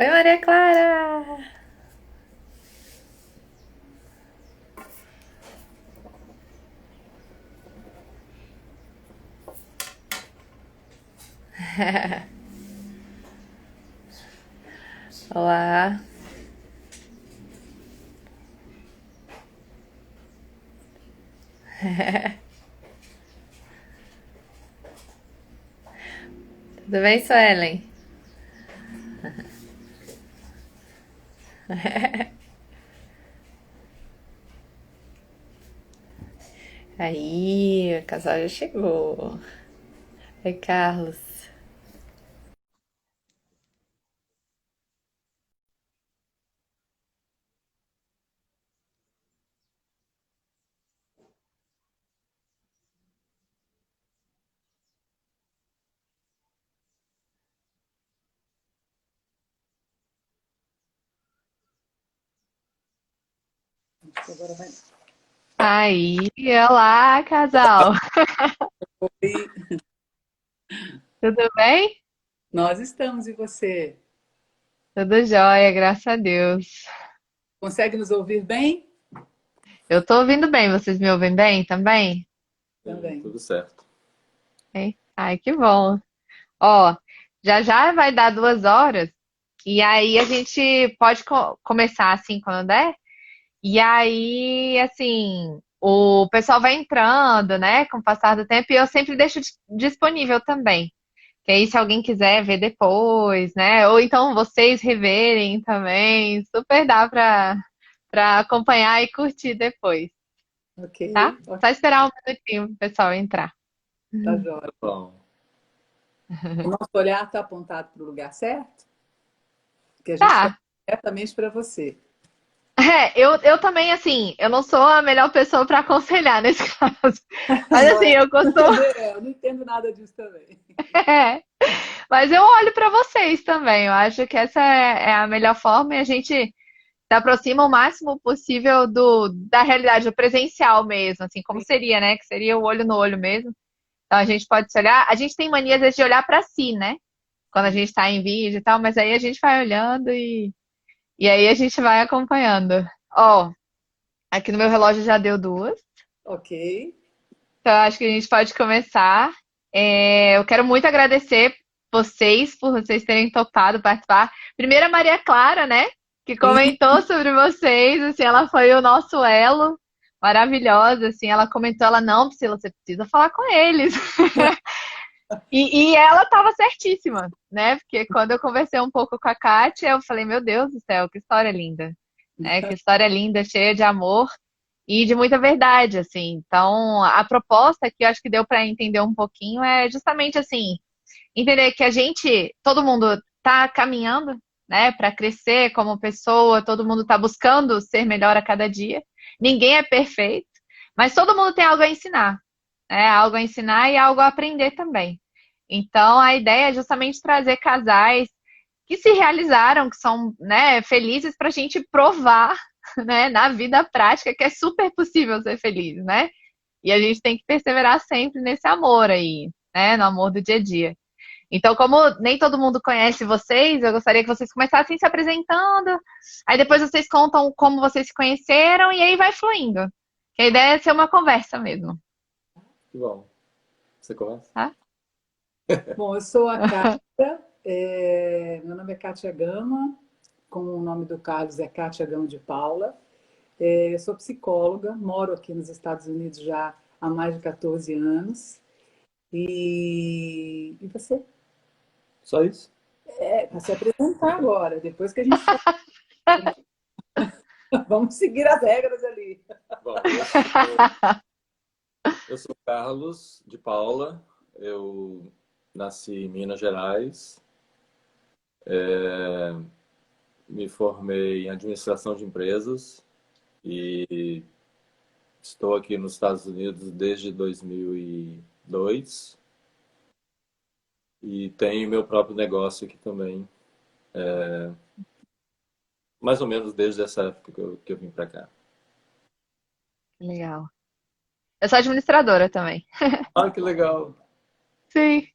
Oi, Maria Clara! Olá, tudo bem, Suelen? Aí, o casal já chegou. Oi, Carlos. Agora vai. Aí, olá, casal. Oi, Tudo bem? nós estamos e você? Tudo jóia, graças a Deus. Consegue nos ouvir bem? Eu tô ouvindo bem, vocês me ouvem bem também? Sim, Também. tudo certo. Hein? Ai, que bom. Ó, já já vai dar 2 horas e aí a gente pode começar assim quando der? E aí, assim, o pessoal vai entrando, né, com o passar do tempo, e eu sempre deixo disponível também. Que aí, se alguém quiser ver depois, né, ou então vocês reverem também, super dá pra acompanhar e curtir depois, Ok, tá? ok, Só esperar um minutinho pro pessoal entrar. tá jóia. Tá bom. O nosso olhar está apontado para o lugar certo? Que a gente está Tá. diretamente para você. É, eu também, assim, eu não sou a melhor pessoa para aconselhar nesse caso. Mas, Não assim, é? eu costumo. Eu não entendo nada disso também. Mas eu olho para vocês também. Eu acho que essa é a melhor forma e a gente se aproxima o máximo possível da realidade, do presencial mesmo, assim, como Sim. seria, né? Que seria o olho no olho mesmo. Então a gente pode se olhar. A gente tem mania, às vezes, de olhar para si, né? Quando a gente está em vídeo e tal, mas aí a gente vai olhando e aí a gente vai acompanhando. Ó, aqui no meu relógio já deu 2. Ok. Então, acho que a gente pode começar. Eu quero muito agradecer por vocês terem topado participar. Primeiro, a Maria Clara, né? Que Sim. comentou sobre vocês, assim, ela foi o nosso elo, maravilhosa, assim, ela comentou, ela, não, Priscila, você precisa falar com eles. E ela estava certíssima, né? Porque quando eu conversei um pouco com a Kátia, eu falei, meu Deus do céu, que história linda, né? Que história linda, cheia de amor e de muita verdade, assim. Então, a proposta que eu acho que deu para entender um pouquinho é justamente assim, entender que a gente, todo mundo está caminhando, né, para crescer como pessoa, todo mundo está buscando ser melhor a cada dia. Ninguém é perfeito, mas todo mundo tem algo a ensinar, né? Algo a ensinar e algo a aprender também. Então, a ideia é justamente trazer casais que se realizaram, que são, né, felizes para a gente provar, né, na vida prática que é super possível ser feliz, né? E a gente tem que perseverar sempre nesse amor aí, né, no amor do dia a dia. Então, como nem todo mundo conhece vocês, eu gostaria que vocês começassem se apresentando, aí depois vocês contam como vocês se conheceram e aí vai fluindo. Que a ideia é ser uma conversa mesmo, Que bom. Você começa? tá? Bom, eu sou a Kátia. Meu nome é Kátia Gama, como o nome do Carlos é Kátia Gama de Paula. Eu sou psicóloga, moro aqui nos Estados Unidos já há mais de 14 anos. E você? Só isso? Para se apresentar agora, depois que a gente fala, vamos seguir as regras ali. Bom, eu sou Carlos de Paula. Eu nasci em Minas Gerais. Me formei em administração de empresas e estou aqui nos Estados Unidos desde 2002 e tenho meu próprio negócio aqui também, mais ou menos desde essa época que eu vim para cá. Legal. Eu sou administradora também. Ah, que legal! Sim,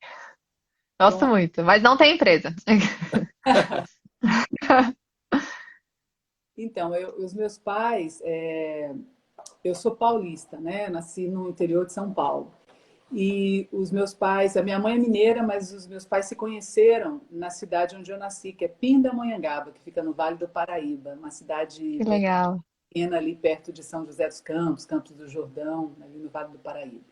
gosto Bom, muito, mas não tem empresa. Então, os meus pais, eu sou paulista, né? Nasci no interior de São Paulo. E os meus pais, a minha mãe é mineira, mas os meus pais se conheceram na cidade onde eu nasci, que é Pindamonhangaba, que fica no Vale do Paraíba, uma cidade Que legal. pequena ali perto de São José dos Campos, Campos do Jordão, ali no Vale do Paraíba.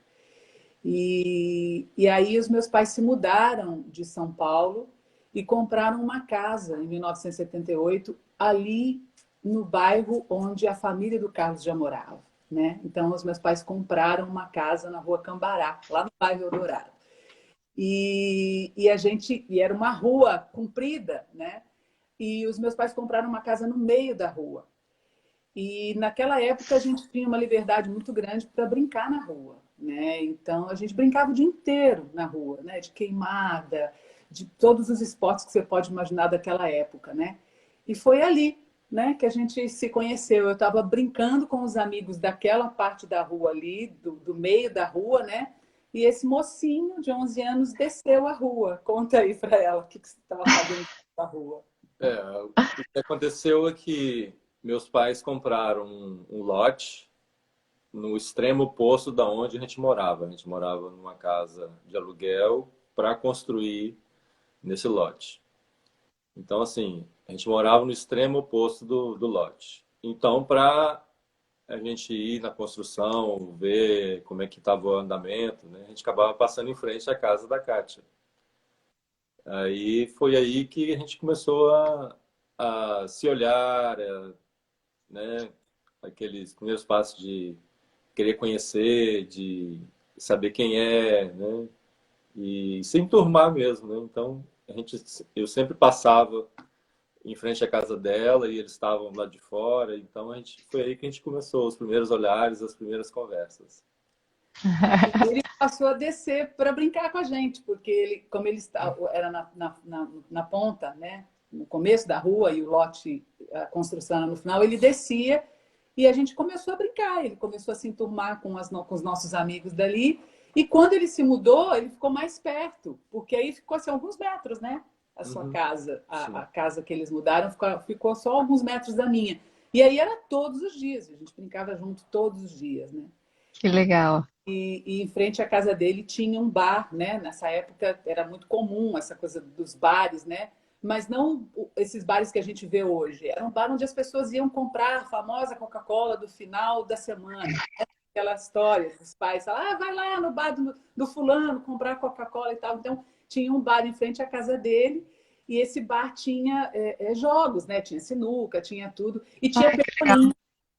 E aí os meus pais se mudaram de São Paulo e compraram uma casa em 1978 ali no bairro onde a família do Carlos já morava, né? Então os meus pais compraram uma casa na Rua Cambará, lá no bairro Eldorado. E era uma rua comprida, né? E os meus pais compraram uma casa no meio da rua. E naquela época a gente tinha uma liberdade muito grande para brincar na rua, né? Então a gente brincava o dia inteiro na rua, né? De queimada, de todos os esportes que você pode imaginar daquela época, né? E foi ali, né, que a gente se conheceu. Eu estava brincando com os amigos daquela parte da rua ali, do meio da rua, né? E esse mocinho de 11 anos desceu a rua. Conta aí para ela o que você estava fazendo na rua. O que aconteceu é que meus pais compraram um lote no extremo oposto da onde a gente morava. A gente morava numa casa de aluguel para construir nesse lote. Então, assim, a gente morava no extremo oposto do lote. Então, para a gente ir na construção, ver como é que estava o andamento, né, a gente acabava passando em frente à casa da Kátia. Aí foi aí que a gente começou a se olhar, né, aqueles primeiros passos de querer conhecer, de saber quem é, né, e se enturmar mesmo, né? Então, eu sempre passava em frente à casa dela e eles estavam lá de fora. Então, foi aí que a gente começou os primeiros olhares, as primeiras conversas. Ele passou a descer para brincar com a gente, porque como ele era na ponta, né, no começo da rua e o lote, a construção era no final, ele descia e a gente começou a brincar. Ele começou a se enturmar com os nossos amigos dali. E quando ele se mudou, ele ficou mais perto, porque aí ficou assim, alguns metros, né? A sua casa, a casa que eles mudaram, ficou só alguns metros da minha. E aí era todos os dias, a gente brincava junto todos os dias, né? Que legal. E em frente à casa dele tinha um bar, né? Nessa época era muito comum essa coisa dos bares, né? Mas não esses bares que a gente vê hoje. Era um bar onde as pessoas iam comprar a famosa Coca-Cola do final da semana. Aquela história dos pais falavam, vai lá no bar do fulano comprar Coca-Cola e tal. Então, tinha um bar em frente à casa dele e esse bar tinha jogos, né? Tinha sinuca, tinha tudo. E tinha pebolim,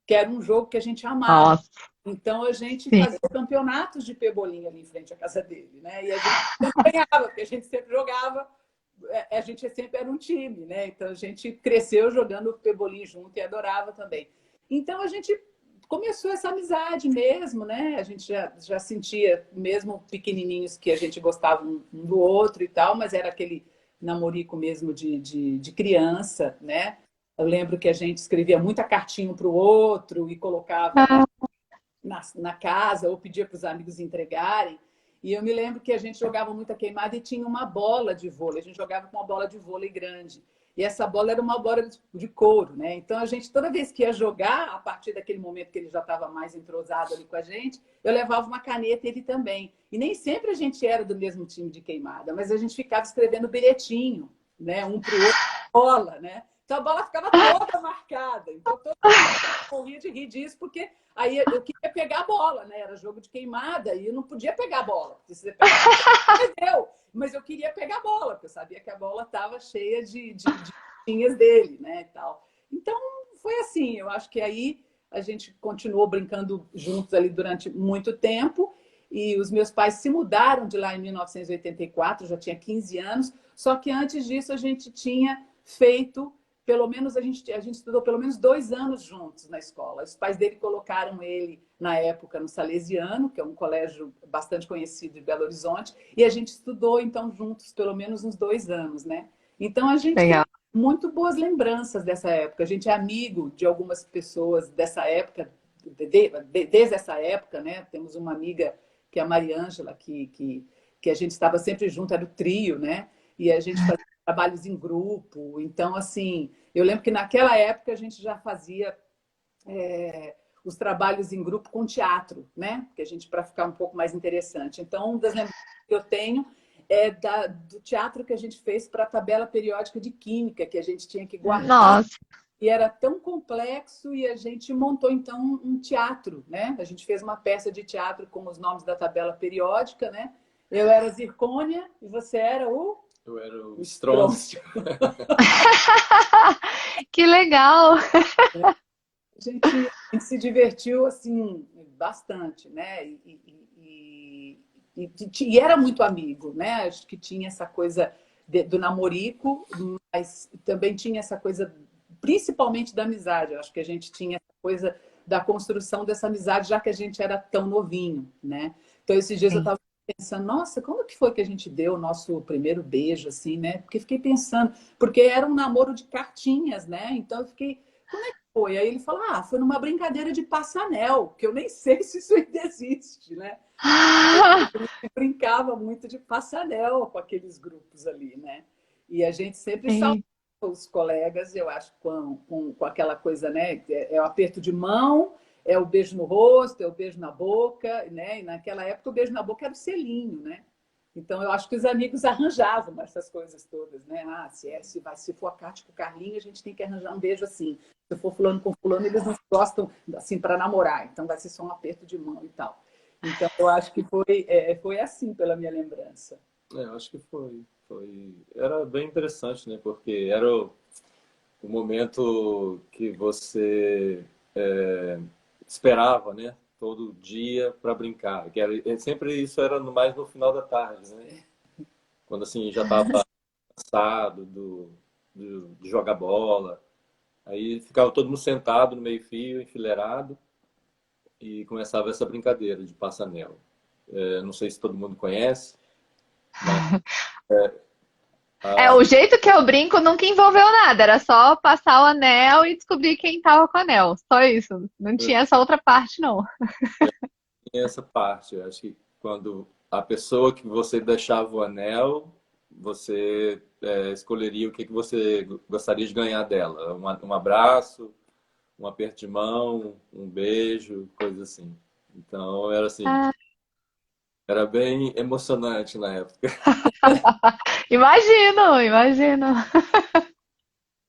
que era um jogo que a gente amava. Nossa, Então a gente sim. fazia campeonatos de pebolim ali em frente à casa dele, né? E a gente sempre ganhava, porque a gente sempre jogava, a gente sempre era um time, né? Então a gente cresceu jogando pebolim junto e adorava também. Então a gente começou essa amizade mesmo, né? A gente já sentia, mesmo pequenininhos, que a gente gostava um do outro e tal, mas era aquele namorico mesmo de criança, né? Eu lembro que a gente escrevia muita cartinha um para o outro e colocava na casa ou pedia para os amigos entregarem. E eu me lembro que a gente jogava muita queimada e tinha uma bola de vôlei. A gente jogava com uma bola de vôlei grande. E essa bola era uma bola de couro, né? Então a gente, toda vez que ia jogar, a partir daquele momento que ele já estava mais entrosado ali com a gente, eu levava uma caneta e ele também. E nem sempre a gente era do mesmo time de queimada, mas a gente ficava escrevendo bilhetinho, né? Um para o outro, bola, né? Então a bola ficava toda marcada. Então todo mundo corria de rir disso, porque aí eu queria pegar a bola, né? Era jogo de queimada e eu não podia pegar a bola. Porque se você pegar a bola, perdeu. Mas eu queria pegar a bola, porque eu sabia que a bola estava cheia de tinhas dele, né? E tal. Então foi assim. Eu acho que aí a gente continuou brincando juntos ali durante muito tempo. E os meus pais se mudaram de lá em 1984, já tinha 15 anos. Só que antes disso a gente tinha feito pelo menos a gente estudou pelo menos 2 anos juntos na escola. Os pais dele colocaram ele, na época, no Salesiano, que é um colégio bastante conhecido de Belo Horizonte, e a gente estudou, então, juntos pelo menos uns 2 anos, né? Então, a gente tem muito boas lembranças dessa época. A gente é amigo de algumas pessoas dessa época, desde essa época, né? Temos uma amiga, que é a Mariângela, que a gente estava sempre junto, era o trio, né? E a gente fazia trabalhos em grupo. Então, assim, eu lembro que naquela época a gente já fazia os trabalhos em grupo com teatro, né? Que a gente, para ficar um pouco mais interessante. Então, uma das lembranças que eu tenho é do teatro que a gente fez para a tabela periódica de química, que a gente tinha que guardar. Nossa, E era tão complexo e a gente montou, então, um teatro, né? A gente fez uma peça de teatro com os nomes da tabela periódica, né? Eu era Zircônia e você era o... Eu era o Strôncio. Strôncio. que legal! A gente se divertiu, assim, bastante, né? E era muito amigo, né? Acho que tinha essa coisa do namorico, mas também tinha essa coisa, principalmente da amizade. Eu acho que a gente tinha essa coisa da construção dessa amizade, já que a gente era tão novinho, né? Então, esses dias eu Sim. estava pensando, nossa, quando que foi que a gente deu o nosso primeiro beijo, assim, né? Porque fiquei pensando, porque era um namoro de cartinhas, né? Então, eu fiquei, como é que foi? Aí ele falou, foi numa brincadeira de passanel, que eu nem sei se isso ainda existe, né? A gente brincava muito de passanel com aqueles grupos ali, né? E a gente sempre saudava Sim. os colegas, eu acho, com aquela coisa, né? É o aperto de mão, é o beijo no rosto, é o beijo na boca, né? E naquela época o beijo na boca era o selinho, né? Então eu acho que os amigos arranjavam essas coisas todas, né? Se for a Cátia com o Carlinho, a gente tem que arranjar um beijo assim. Se for fulano com fulano, eles não gostam assim para namorar, então vai ser só um aperto de mão e tal. Então, eu acho que foi assim, pela minha lembrança. Eu acho que foi. Era bem interessante, né? Porque era o momento que você esperava, né? Todo dia para brincar. Sempre isso era mais no final da tarde, né? Quando assim já estava cansado de jogar bola. Aí ficava todo mundo sentado no meio-fio, enfileirado, e começava essa brincadeira de passanel. Não sei se todo mundo conhece, mas É, o jeito que eu brinco nunca envolveu nada, era só passar o anel e descobrir quem tava com o anel. Só isso. Não tinha essa outra parte, não. tem essa parte. Eu acho que quando a pessoa que você deixava o anel, você escolheria o que você gostaria de ganhar dela. Um abraço, um aperto de mão, um beijo, coisa assim. Então era assim, Ah, era bem emocionante na época. imagino, imagino.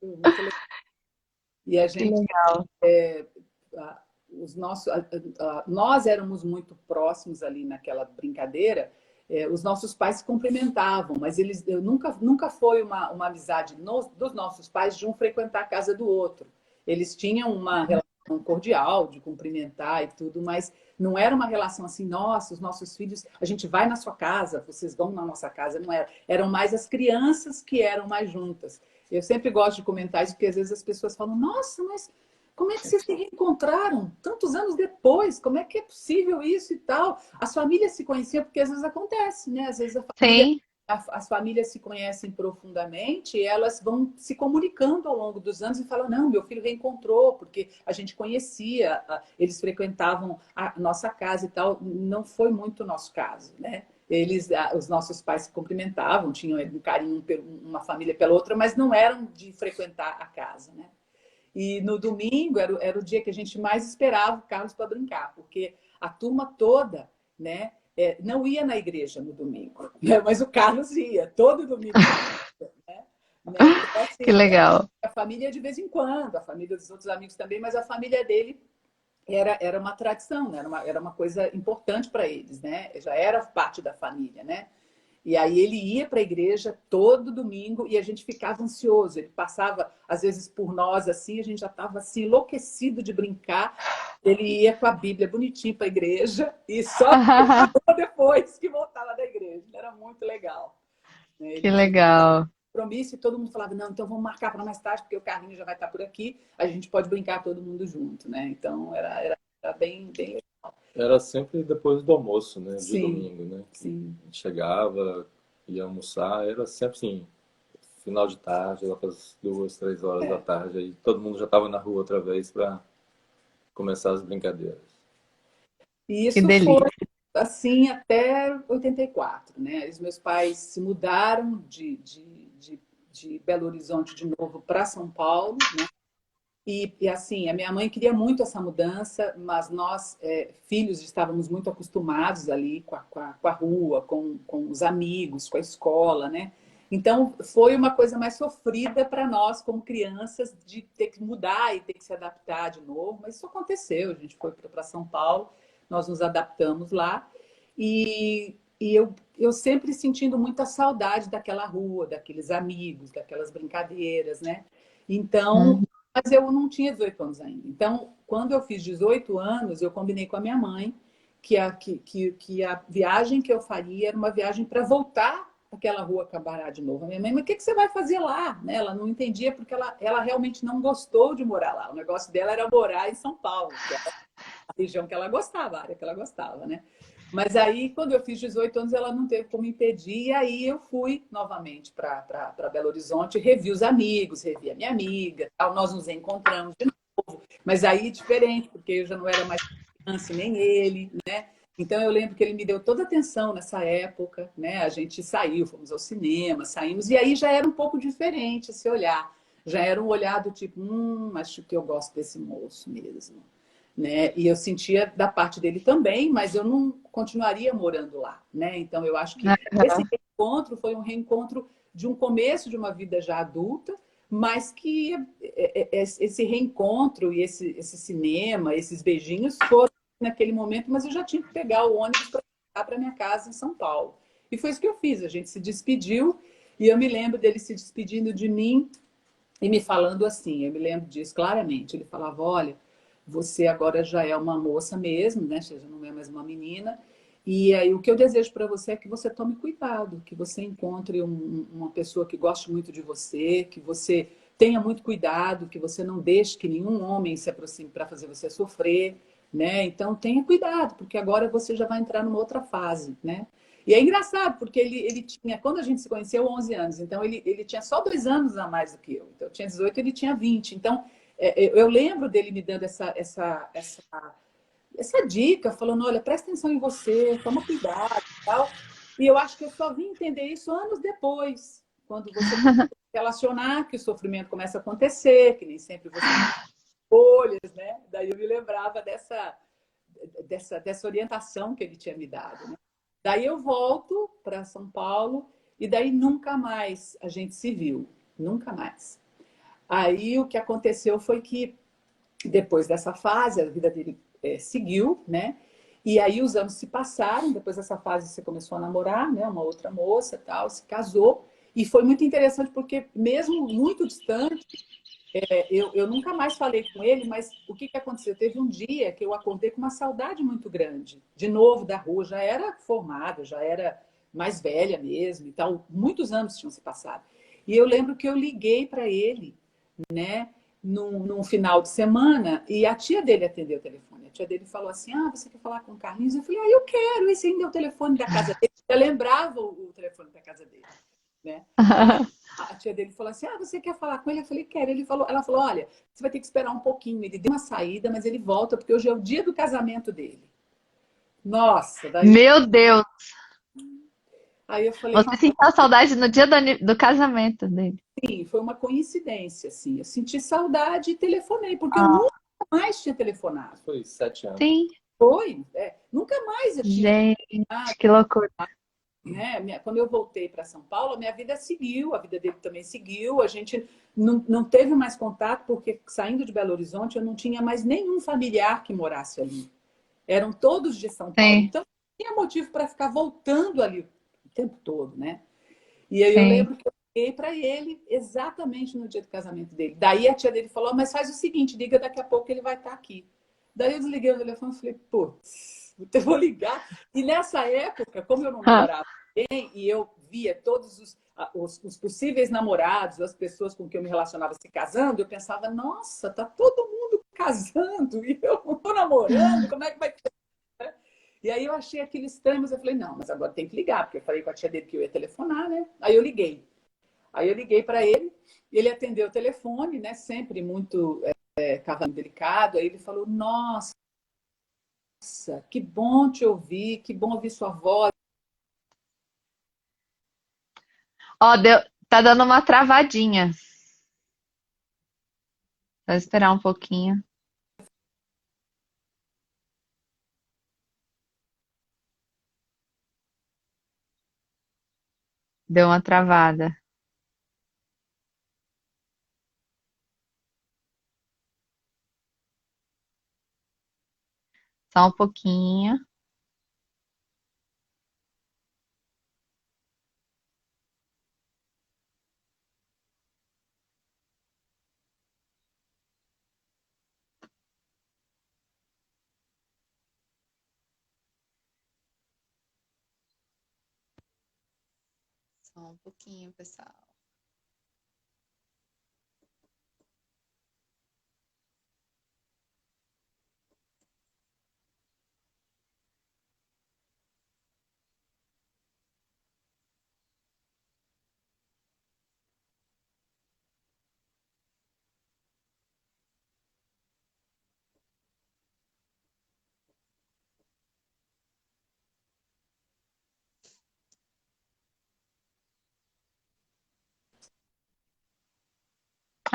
Muito legal. E a Que gente, legal. os nossos, nós éramos muito próximos ali naquela brincadeira. Os nossos pais se cumprimentavam, mas nunca foi uma amizade dos nossos pais de um frequentar a casa do outro. Eles tinham uma relação cordial de cumprimentar e tudo, mas não era uma relação assim, nossa, os nossos filhos, a gente vai na sua casa, vocês vão na nossa casa, não era. Eram mais as crianças que eram mais juntas. Eu sempre gosto de comentar isso, porque às vezes as pessoas falam, nossa, mas como é que vocês se reencontraram tantos anos depois? Como é que é possível isso e tal? As famílias se conheciam, porque às vezes acontece, né? Às vezes Sim, as famílias se conhecem profundamente e elas vão se comunicando ao longo dos anos e falam, não, meu filho reencontrou, porque a gente conhecia, eles frequentavam a nossa casa e tal. Não foi muito o nosso caso, né? Os nossos pais se cumprimentavam, tinham um carinho uma família pela outra, mas não eram de frequentar a casa, né? E no domingo era o dia que a gente mais esperava o Carlos para brincar, porque a turma toda, né, não ia na igreja no domingo, né, mas o Carlos ia, todo domingo. Então, que assim, legal. a família de vez em quando, a família dos outros amigos também, mas a família dele era uma tradição, né? Era uma coisa importante para eles, né? Já era parte da família, né? E aí ele ia para a igreja todo domingo e a gente ficava ansioso. Ele passava, às vezes, por nós assim, a gente já estava assim, enlouquecido de brincar. Ele ia com a Bíblia bonitinho para a igreja e só depois que voltava da igreja. Era muito legal, né? Ele Que tinha legal. compromisso e todo mundo falava, não, então vamos marcar para mais tarde, porque o Carlinhos já vai estar por aqui, a gente pode brincar todo mundo junto, né? Então era bem legal. Era sempre depois do almoço, né? De Sim, domingo, né? Que sim. a gente chegava, ia almoçar, era sempre assim, final de tarde, lá para as 2, 3 horas da É. tarde, aí todo mundo já estava na rua outra vez para começar as brincadeiras. E Que isso foi delícia. assim até 84, né? Os meus pais se mudaram de Belo Horizonte de novo para São Paulo, né? E assim, a minha mãe queria muito essa mudança, mas nós, filhos, estávamos muito acostumados ali com a rua, com os amigos, com a escola, né? Então, foi uma coisa mais sofrida para nós, como crianças, de ter que mudar e ter que se adaptar de novo. Mas isso aconteceu, a gente foi para São Paulo, nós nos adaptamos lá. E eu sempre sentindo muita saudade daquela rua, daqueles amigos, daquelas brincadeiras, né? Então, Uhum. mas eu não tinha 18 anos ainda. Então, quando eu fiz 18 anos, eu combinei com a minha mãe que a viagem que eu faria era uma viagem para voltar àquela rua Cambará de novo. A minha mãe, mas o que você vai fazer lá? Né? Ela não entendia porque ela realmente não gostou de morar lá. O negócio dela era morar em São Paulo, que era a região que ela gostava, a área que ela gostava, né? Mas aí, quando eu fiz 18 anos, ela não teve como impedir, e aí eu fui novamente para Belo Horizonte, revi os amigos, revi a minha amiga, tal. Nós nos encontramos de novo, mas aí diferente, porque eu já não era mais criança, nem ele, né? Então eu lembro que ele me deu toda a atenção nessa época, né? A gente saiu, fomos ao cinema, saímos, e aí já era um pouco diferente esse olhar. Já era um olhar do tipo, acho que eu gosto desse moço mesmo, né? E eu sentia da parte dele também, mas eu não continuaria morando lá, né? Então eu acho que esse reencontro foi um reencontro de um começo de uma vida já adulta, mas que esse reencontro e esse cinema, esses beijinhos foram naquele momento, mas eu já tinha que pegar o ônibus para voltar para minha casa em São Paulo. E foi isso que eu fiz. A gente se despediu e eu me lembro dele se despedindo de mim e me falando assim, eu me lembro disso claramente. Ele falava, olha, você agora já é uma moça mesmo, né? Você já não é mais uma menina. E aí o que eu desejo para você é que você tome cuidado, que você encontre uma pessoa que goste muito de você, que você tenha muito cuidado, que você não deixe que nenhum homem se aproxime para fazer você sofrer, né? Então tenha cuidado, porque agora você já vai entrar numa outra fase, né? E é engraçado, porque ele tinha, quando a gente se conheceu, 11 anos, então ele tinha só 2 anos a mais do que eu. Então eu tinha 18, ele tinha 20. Então eu lembro dele me dando essa dica, falando, olha, presta atenção em você, toma cuidado e tal. E eu acho que eu só vim entender isso anos depois, quando você começa a se relacionar, que o sofrimento começa a acontecer, que nem sempre você tem escolhas, né? Daí eu me lembrava dessa orientação que ele tinha me dado, né? Daí eu volto para São Paulo e daí nunca mais a gente se viu, nunca mais. Aí o que aconteceu foi que depois dessa fase, a vida dele seguiu, né? E aí os anos se passaram, depois dessa fase você começou a namorar, né? Uma outra moça, tal, se casou. E foi muito interessante porque mesmo muito distante, eu nunca mais falei com ele, mas o que aconteceu? Teve um dia que eu acordei com uma saudade muito grande, de novo da rua, já era formada, já era mais velha mesmo e tal, muitos anos tinham se passado. E eu lembro que eu liguei para ele, né, num final de semana, e a tia dele atendeu o telefone. A tia dele falou assim, você quer falar com o Carlinhos? Eu falei, eu quero, esse ainda é o telefone da casa dele. Eu lembrava o telefone da casa dele, né? A tia dele falou assim, você quer falar com ele? Eu falei, quero. Ela falou, olha, você vai ter que esperar um pouquinho. Ele deu uma saída, mas ele volta, porque hoje é o dia do casamento dele. Nossa, Meu Deus! aí eu falei, Você sentiu a saudade no dia do casamento dele. sim, foi uma coincidência, assim. Eu senti saudade e telefonei, porque eu Ah, nunca mais tinha telefonado. Foi 7 anos. sim. Foi, nunca mais eu tinha Gente, telefonado, que loucura. né? Quando eu voltei para São Paulo, a minha vida seguiu, a vida dele também seguiu. A gente não teve mais contato, porque saindo de Belo Horizonte, eu não tinha mais nenhum familiar que morasse ali. Eram todos de São Paulo. Sim, Então, não tinha motivo para ficar voltando ali o tempo todo, né? E aí eu sim. lembro que eu liguei para ele exatamente no dia do casamento dele. Daí a tia dele falou, mas faz o seguinte, liga daqui a pouco que ele vai estar aqui. Daí eu desliguei o telefone e falei, putz, eu vou ligar. E nessa época, como eu não Ah, namorava bem, e eu via todos os possíveis namorados, as pessoas com quem eu me relacionava se casando, eu pensava, nossa, tá todo mundo casando e eu não tô namorando, como é que vai ser? E aí eu achei aquilo estranho, mas eu falei, não, mas agora tem que ligar, porque eu falei com a tia dele que eu ia telefonar, né? Aí eu liguei. Aí eu liguei para ele, ele atendeu o telefone, né? Sempre muito cavalo delicado. Aí ele falou, nossa, que bom te ouvir, que bom ouvir sua voz. ó, Tá dando uma travadinha. Só esperar um pouquinho. Deu uma travada. Só um pouquinho. Só um pouquinho, pessoal.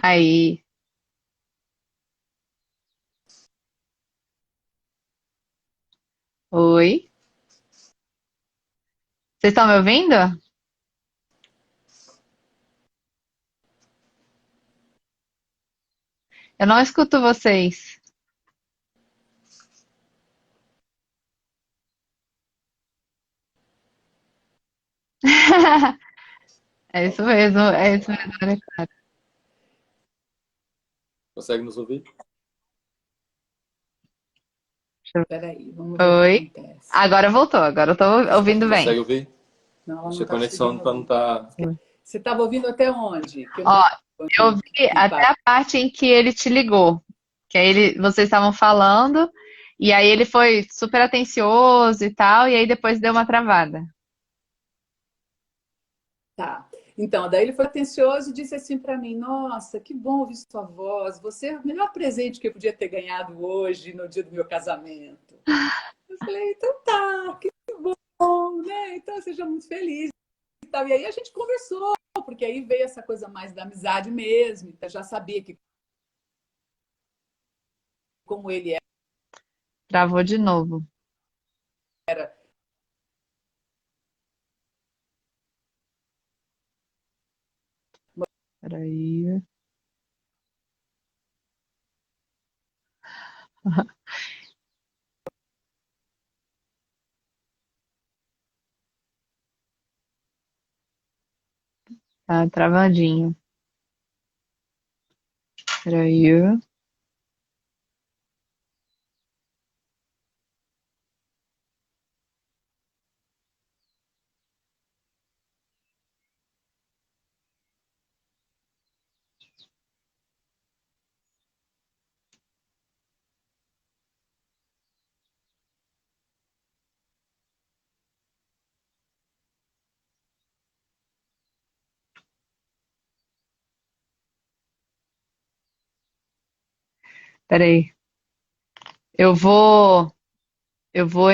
Aí. Oi. Vocês estão me ouvindo? Eu não escuto vocês. É isso mesmo, é isso mesmo, né, cara? Consegue nos ouvir? Espera aí, vamos ver o que Oi. acontece. Agora voltou, agora eu tô ouvindo bem. Consegue ouvir? Não, ela não Deixa a está conexão conseguindo para não ouvir. estar. Você estava ouvindo até onde? Que eu não Ó, eu ouvi vi em até parte. a parte em que ele te ligou, que aí vocês estavam falando, e aí ele foi super atencioso e tal, e aí depois deu uma travada. Tá. Então, daí ele foi atencioso e disse assim para mim: Nossa, que bom ouvir sua voz. Você é o melhor presente que eu podia ter ganhado hoje, no dia do meu casamento. Eu falei: Então tá, que bom, né? Então seja muito feliz. E tal. E aí a gente conversou, porque aí veio essa coisa mais da amizade mesmo. Então, eu já sabia que, como ele Travou de novo. era. Peraí. Tá travadinho. Peraí. Peraí. Eu vou, eu vou